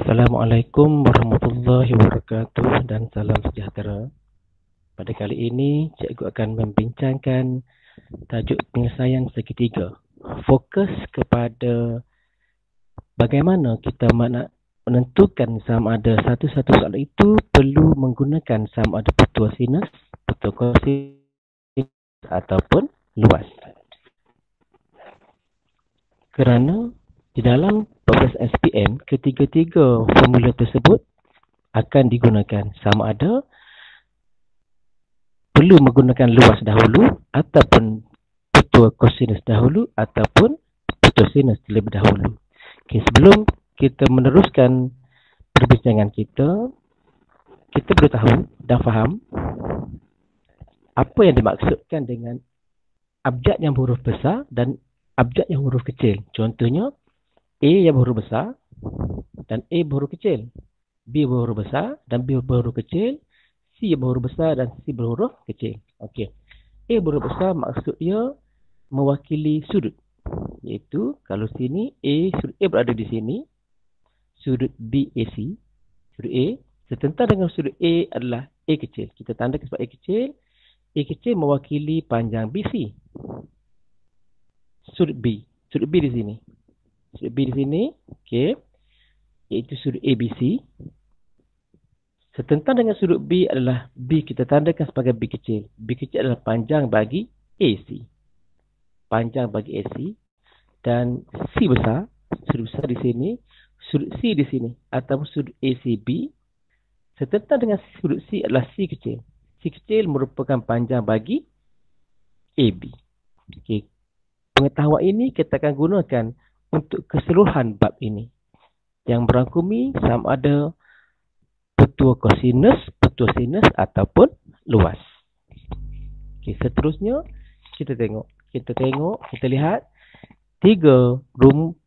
Assalamualaikum warahmatullahi wabarakatuh dan salam sejahtera. Pada kali ini, cikgu akan membincangkan tajuk penyelesaian segitiga. Fokus kepada bagaimana kita menentukan sama ada satu-satu soalan itu perlu menggunakan sama ada petua sinus, petua kosinus ataupun luas. Kerana di dalam proses SPM, ketiga-tiga formula tersebut akan digunakan sama ada perlu menggunakan luas dahulu ataupun petua kosinus dahulu ataupun petua sinus terlebih dahulu. Okay, sebelum kita meneruskan perbincangan kita perlu tahu dan faham apa yang dimaksudkan dengan abjad yang berhuruf besar dan abjad yang berhuruf kecil. Contohnya, A yang berhuruf besar dan A berhuruf kecil, B berhuruf besar dan B berhuruf kecil, C berhuruf besar dan C berhuruf kecil. Okey. A berhuruf besar maksudnya mewakili sudut. Iaitu kalau sini sudut A berada di sini, sudut B AC, sudut A setentang dengan sudut A adalah A kecil. Kita tandakan sebab A kecil mewakili panjang BC. Sudut B di sini. Sudut B di sini, okey, iaitu sudut ABC. Setentang dengan sudut B adalah B kita tandakan sebagai B kecil. B kecil adalah panjang bagi AC. Panjang bagi AC. Dan C besar, sudut besar di sini, sudut C di sini ataupun sudut ACB. Setentang dengan sudut C adalah C kecil. C kecil merupakan panjang bagi AB. Okey. Pengetahuan ini kita akan gunakan untuk keseluruhan bab ini yang berangkumi sama ada petua kosinus, petua sinus ataupun luas. Okey, seterusnya kita lihat tiga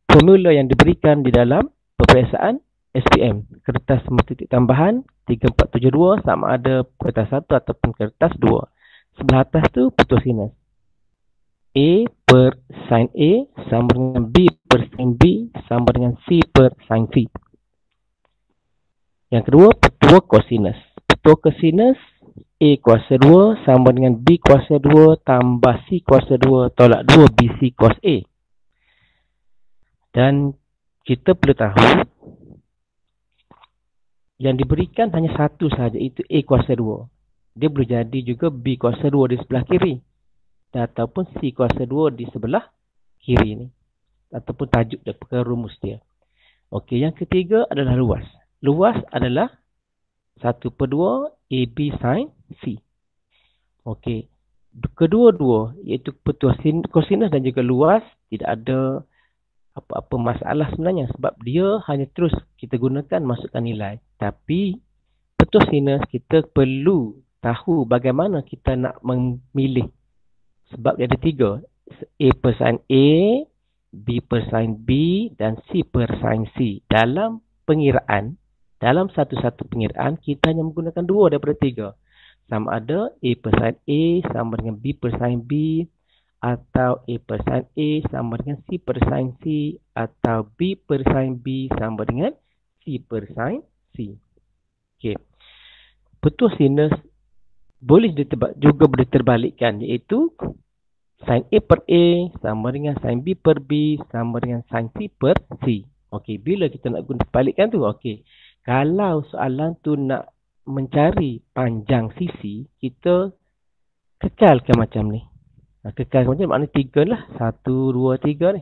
formula yang diberikan di dalam peperiksaan SPM. Kertas titik tambahan 3472 sama ada kertas 1 ataupun kertas 2. Sebelah atas tu petua sinus. A per sin A sama dengan B per sin B sama dengan C per sin C. Yang kedua, petua kosinus. Petua kosinus A kuasa 2 sama dengan B kuasa 2 tambah C kuasa 2 tolak 2 BC cos A. Dan kita perlu tahu yang diberikan hanya satu sahaja, itu A kuasa 2. Dia boleh jadi juga B kuasa 2 di sebelah kiri ataupun C kuasa 2 di sebelah kiri ni, ataupun tajuk dia, perkara rumus dia. Okey, yang ketiga adalah luas. Luas adalah 1/2 AB sin C. Okey, kedua-dua iaitu petua kosinus dan juga luas tidak ada apa-apa masalah sebenarnya, sebab dia hanya terus kita gunakan masukkan nilai. Tapi petua sinus kita perlu tahu bagaimana kita nak memilih. Sebab dia ada tiga. A per sin A, B per sin B dan C per sin C. Dalam pengiraan, dalam satu-satu pengiraan, kita hanya menggunakan dua daripada tiga. Sama ada A per sin A sama dengan B per sin B, atau A per sin A sama dengan C per sin C, atau B per sin B sama dengan C per sin C. Okey. Petua sinus juga boleh terbalikkan, iaitu sin A per A sama dengan sin B per B sama dengan sin C per C. Okey, bila kita nak guna balikkan tu, okey. Kalau soalan tu nak mencari panjang sisi, kita kekalkan macam ni. Kekalkan macam ni maknanya 3 lah. 1, 2, 3 ni.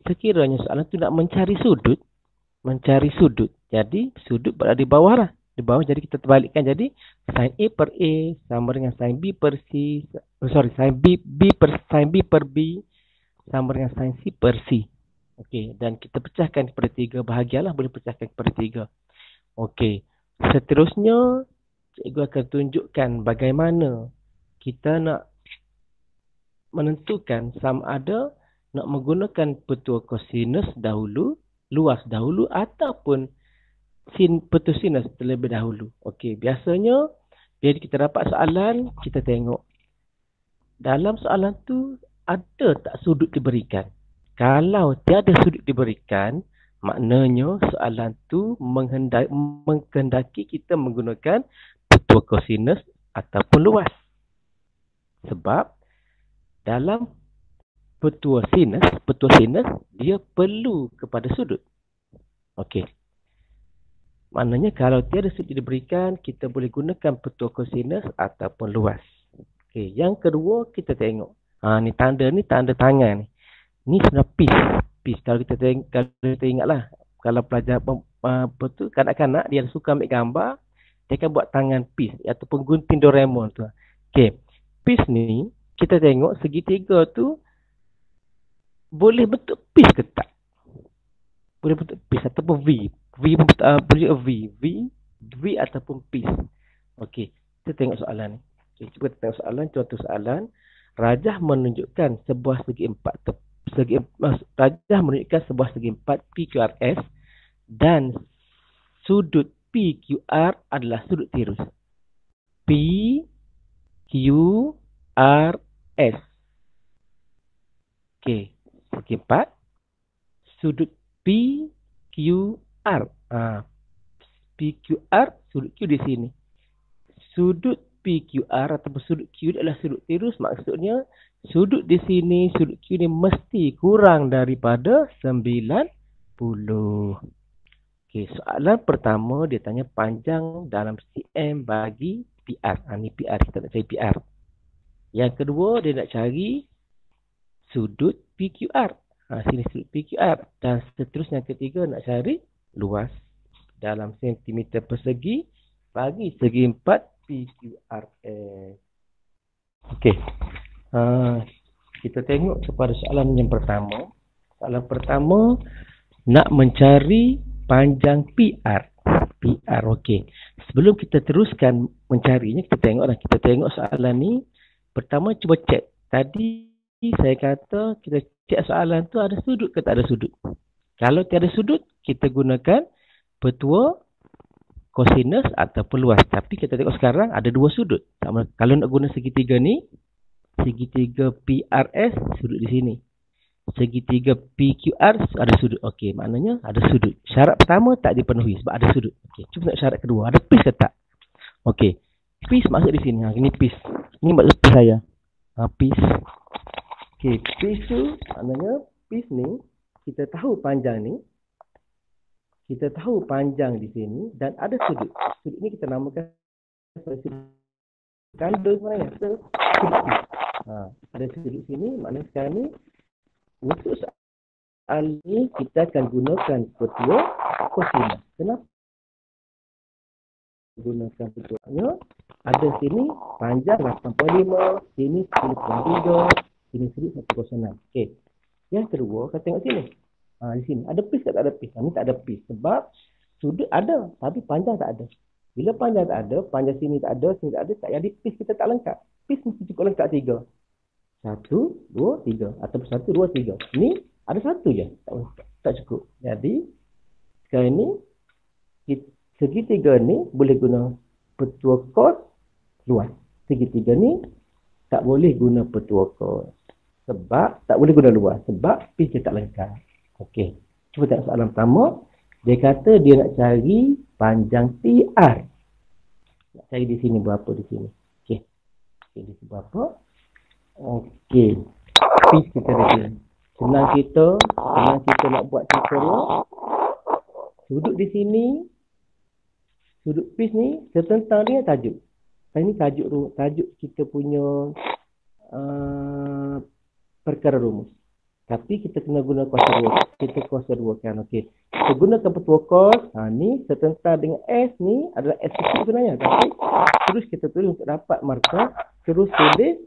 Sekiranya soalan tu nak mencari sudut. Jadi sudut berada di bawah lah. Di bawah, jadi kita terbalikkan. Jadi sin A per A sama dengan sin B per C. Sin B per B sama dengan sin C per C. Okey, dan kita pecahkan kepada 3 bahagian lah. Boleh pecahkan kepada 3. Okey, seterusnya cikgu akan tunjukkan bagaimana kita nak menentukan sama ada nak menggunakan petua kosinus dahulu, luas dahulu ataupun petua sinus terlebih dahulu. Okey, biasanya bila kita dapat soalan, kita tengok dalam soalan tu ada tak sudut diberikan. Kalau tiada sudut diberikan, Maknanya soalan tu menghendaki kita menggunakan petua kosinus ataupun luas. Sebab dalam petua sinus dia perlu kepada sudut. Okey. Maknanya kalau tiada sudut diberikan, kita boleh gunakan petua kosinus ataupun luas. Okey, yang kedua kita tengok. Ni tanda tangan ni. Ni sebenarnya piece. Kalau kita ingatlah, kalau pelajar kanak-kanak dia suka ambil gambar, dia akan buat tangan piece ataupun gunting Doraemon tu. Okey. Piece ni kita tengok segitiga tu boleh bentuk piece ke tak? Boleh bentuk piece ataupun V. Boleh V ataupun piece. Okey, kita tengok soalan ni. Okay, cuba kita tengok soalan. Contoh soalan, rajah menunjukkan sebuah segi empat PQRS dan sudut PQR adalah sudut tirus. PQRS. Okey, segi empat. Sudut PQR. PQR, sudut Q di sini. Sudut PQR ataupun sudut Q adalah sudut tirus. Maksudnya sudut di sini, sudut Q ni mesti kurang daripada 90. Okey, soalan pertama dia tanya panjang dalam cm bagi PR. Ni PR, kita nak cari PR. Yang kedua dia nak cari sudut PQR. Sini sudut PQR. Dan seterusnya yang ketiga nak cari luas dalam sentimeter persegi bagi segi empat PQRS. Okey. Kita tengok kepada soalan yang pertama. Soalan pertama nak mencari panjang PR. Okey. Sebelum kita teruskan mencarinya, kita tengok soalan ni. Pertama cuba cek. Tadi saya kata kita cek soalan tu ada sudut ke tak ada sudut. Kalau tiada sudut, kita gunakan petua kosinus ataupun luas. Tapi kita tengok sekarang ada dua sudut. Kalau nak guna segitiga ni, segitiga PRS sudut di sini. Segitiga PQR ada sudut. Okey, maknanya ada sudut. Syarat pertama tak dipenuhi sebab ada sudut. Okey, cuba tengok syarat kedua. Ada piece ke tak? Okey. Piece masuk di sini. Ini piece. Ini maksud piece saya. Piece. Okey, piece tu maknanya piece ni kita tahu panjang ni. Kita tahu panjang di sini dan ada sudut. Sudut ni kita namakan sudut kanda sebenarnya. Sudut piece. Ada sudut sini, maknanya sekarang ni untuk soalan ni kita akan gunakan petua kosinus. Kenapa gunakan petuanya? Ada sini panjang 8.5, sini 10.3, sini sudut 106. Okey. Yang kedua, kita tengok sini. Di sini ada piece tak ada piece? Ni tak ada piece sebab sudut ada tapi panjang tak ada. Bila panjang tak ada, panjang sini tak ada, sini tak ada, tak jadi piece kita tak lengkap. Piece mesti cukup lengkap 3. 1, 2, 3 ataupun 1, 2, 3. Ni ada satu je, tak cukup. Jadi sekarang ni segitiga ni boleh guna petua cos luas. Segitiga ni tak boleh guna petua cos. Sebab tak boleh guna luas sebab piece dia tak lengkap. Okey. Cuba tengok soalan pertama. Dia kata dia nak cari panjang PR. Nak cari di sini berapa di sini. Okey. Di sini berapa? Okey. Piece kita di sini. Senang kita nak buat tutorial. Sudut di sini. Sudut piece ni tertentang dengan tajuk. Ini tajuk kita punya perkara rumus. Tapi kita kena guna kuasa 2. Kita kuasa 2 kan. Okey. Kita gunakan petua cos. Ni tertentang dengan S ni adalah S kecil sebenarnya. Tapi terus kita tulis untuk dapat markah. Terus tulis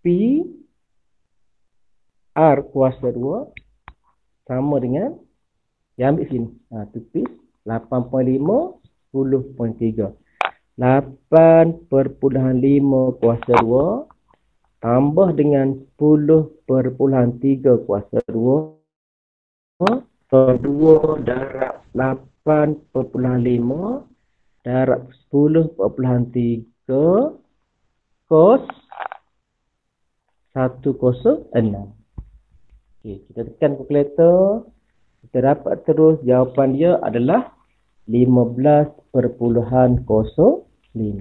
P R kuasa 2 sama dengan yang ambil sini. Tulis 8.5 10.3. 8.5 kuasa 2 tambah dengan 10.3 kuasa 2 2 darab 8.5 darab 10.3 cos 106. Okey, kita tekan kalkulator. Kita dapat terus jawapan dia adalah 15.05. Ni.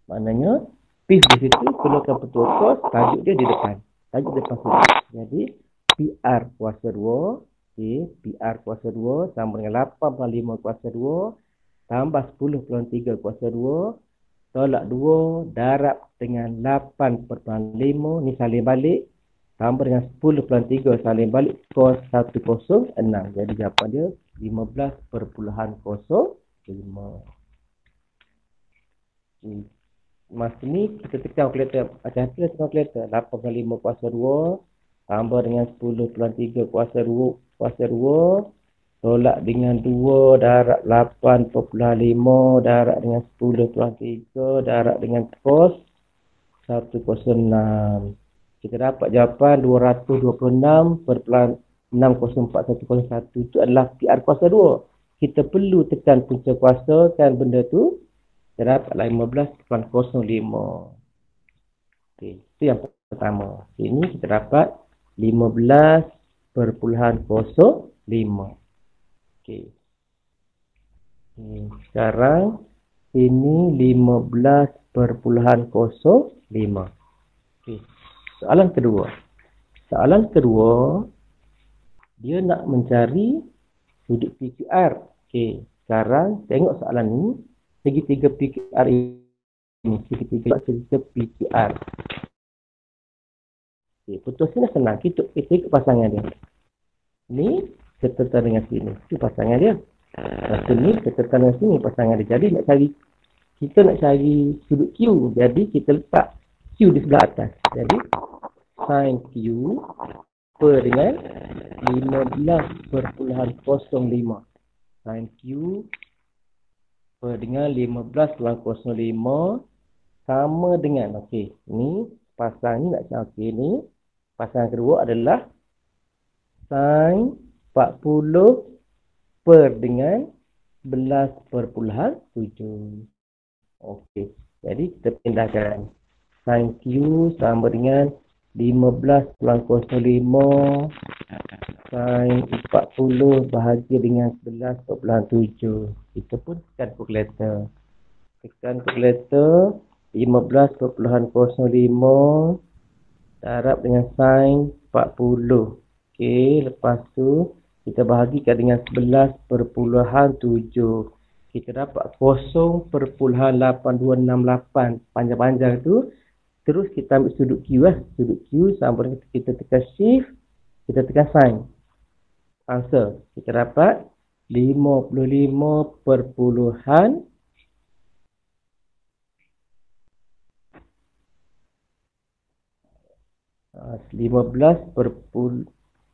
Maknanya PIS di situ keluarkan petua kos, tajuk dia di depan. Tajuk depan sini. Jadi PR kuasa 2, okey, PR kuasa 2 sama dengan 8/5 kuasa 2 tambah 10/3 kuasa 2 tolak 2 darab dengan 8/5 ni salin balik tambah dengan 10/3 salin balik kos 106. Jadi jawapan dia 15.05. Masa ni kita tekan kalkulator. Hati-hati tekan kalkulator. 8/5 kuasa 2 tambah dengan 10/3 kuasa 2 tolak dengan 2 darab 8/5 darab dengan 10/3 darab dengan kos 106. Kita dapat jawapan 226.604.101. Itu adalah PR kuasa 2. Kita perlu tekan punca kuasa kan benda tu. Kita dapatlah 15.05. Okey, itu yang pertama. Ini kita dapat 15.05. Okey. Sekarang ini 15.05. Okey. Soalan kedua. Soalan kedua, dia nak mencari sudut PQR. Okey, sekarang tengok soalan ni. Segitiga PQR ini. Segitiga PQR. Okey, putusnya senang. Kita ikut pasangan dia. Ni seterusnya dengan sini. Itu pasangan dia. Lepas ni seterusnya dengan sini pasangan dia. Jadi kita nak cari sudut Q. Jadi kita letak Q di sebelah atas. Jadi sin Q per dengan 15.05. Sin Q per dengan 15.05 sama dengan, okey, ni pasang ni nak cari, okey, ni pasang kedua adalah sin 40 per dengan 11.7. Okey, jadi kita pindahkan sin Q sama dengan 15.05 sin 40 bahagia dengan 11.7. Kita pun tekan kalkulator. Tekan kalkulator 15.05 darab dengan sin 40. Okey, lepas tu kita bahagikan dengan 11.7. Kita dapat 0.8268 panjang-panjang tu. Terus kita ambil sudut Q lah. Sudut Q sama dengan kita tekan shift, kita tekan sin. Answer. Kita dapat 55.15.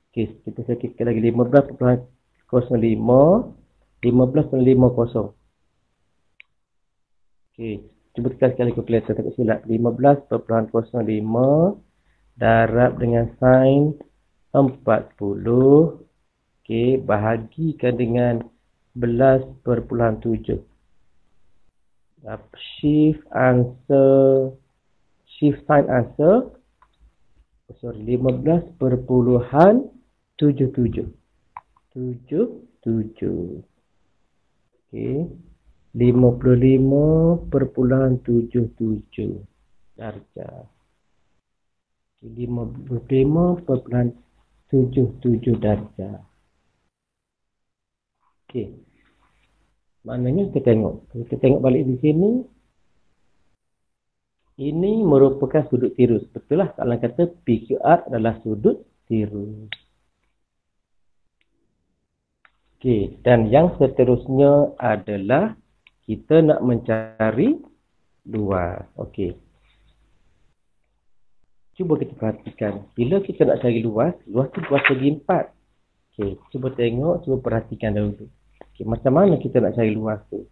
Okey, kita sakitkan lagi 15.05. 15.50. Okey, cuba tekan sekali kalkulator takut silap. 15.05 darab dengan sin 40. Okey, bahagikan dengan 11.7. Shift answer. Shift sign answer. 15.77. 77. Okey. 55.77 darjah. 55.77 darjah. Okey. Maknanya kita tengok balik di sini. Ini merupakan sudut tirus. Betul lah kalau kata PQR adalah sudut tirus. Okey, dan yang seterusnya adalah kita nak mencari luas. Okey. Cuba kita perhatikan. Bila kita nak cari luas, luas tu luas segi 4. Okey, cuba tengok, cuba perhatikan dahulu. Okey, macam mana kita nak cari luas tu?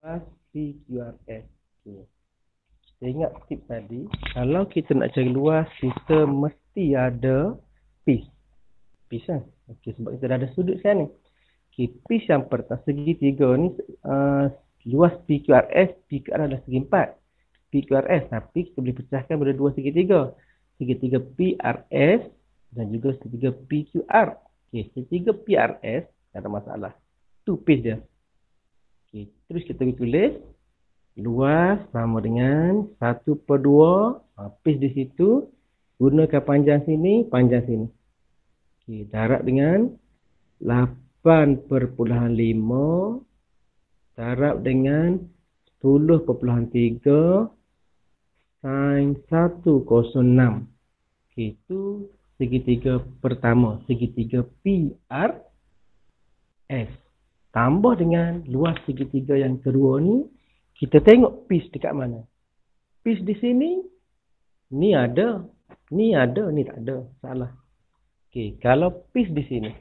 Luas PQRS. Okey. Kita ingat tip tadi, kalau kita nak cari luas, kita mesti ada PIS. PIS kan? Okey, sebab kita dah ada sudut sekarang ni. Okey, PIS yang pertama, segitiga ni, luas PQRS, PQR adalah segi 4. PQRS, tapi kita boleh pecahkan pada dua segitiga. segitiga PRS dan juga segitiga PQR. Okey, segitiga PRS tak ada masalah. Tu pace dia. Okey, terus kita tulis luas sama dengan 1/2. Pace di situ. Gunakan panjang sini, panjang sini. Okey, darab dengan 8/5 darab dengan 10/3 sin 106. Okey, itu segitiga pertama, segitiga PRS. Tambah dengan luas segitiga yang kedua ni, kita tengok piece dekat mana. Piece di sini, ni ada, ni tak ada. Salah. Okey, kalau piece di sini.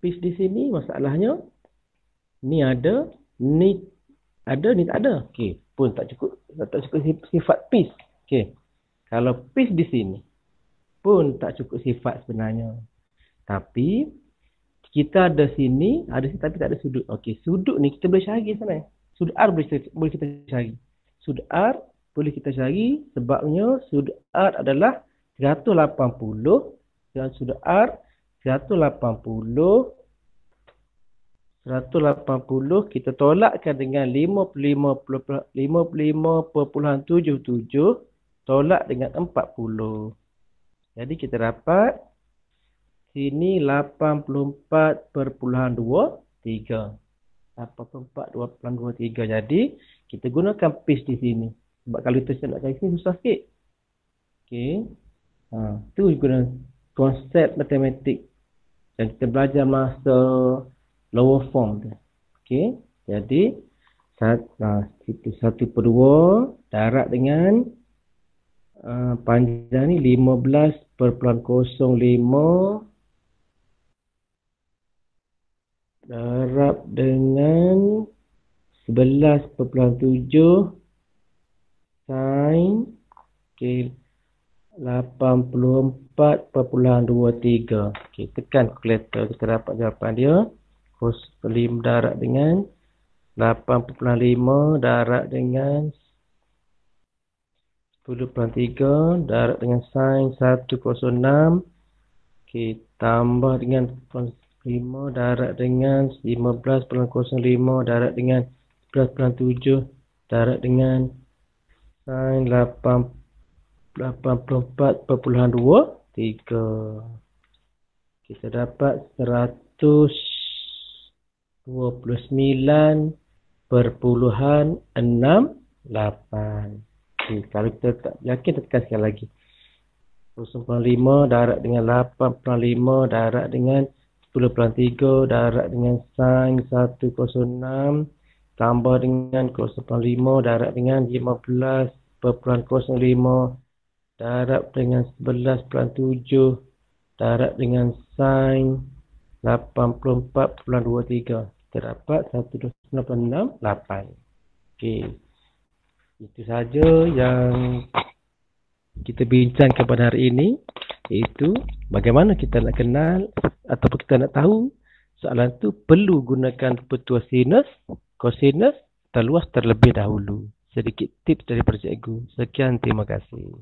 Piece di sini masalahnya, ni ada, ni ada, ni tak ada. Okey, pun tak cukup sifat piece. Okey. Kalau piece di sini pun tak cukup sifat sebenarnya. Tapi kita ada sini tapi tak ada sudut. Okey, sudut ni kita boleh cari sana. Sudut R boleh kita cari. Sudut R boleh kita cari sebabnya sudut R adalah 180 dan sudut R 180 kita tolakkan dengan 55.77 tolak dengan 40. Jadi kita dapat sini 84.23. 84.23. Jadi kita gunakan pace di sini. Sebab kalau kita nak cari sini susah sikit. Okey. Tu guna konsep matematik yang kita belajar masa lower form tu. Okey. Jadi 1/2 darab dengan panjang ni 15.05 darab dengan 11.7 sin 84.23. Okey, tekan kalkulator kita dapat jawapan dia. 5 darab dengan 8.5 darab dengan 10/3 darab dengan sin 106. Okey, tambah dengan 5 darab dengan 15.05 darab dengan 11.7 darab dengan sin 84.23. Kita dapat 129.68. Okay, kalau kita tak yakin, kita tekan sekali lagi. 0.5 darab dengan 8.5 darab dengan 10/3 darab dengan sin 106 tambah dengan 0.5 darab dengan 15.05 darab dengan 11.7 darab dengan sin 84.23. Kita dapat 129.68. Okey. Itu saja yang kita bincangkan pada hari ini, iaitu bagaimana kita nak kenal ataupun kita nak tahu soalan tu perlu gunakan petua sinus, kosinus atau luas terlebih dahulu. Sedikit tips daripada cikgu. Sekian, terima kasih.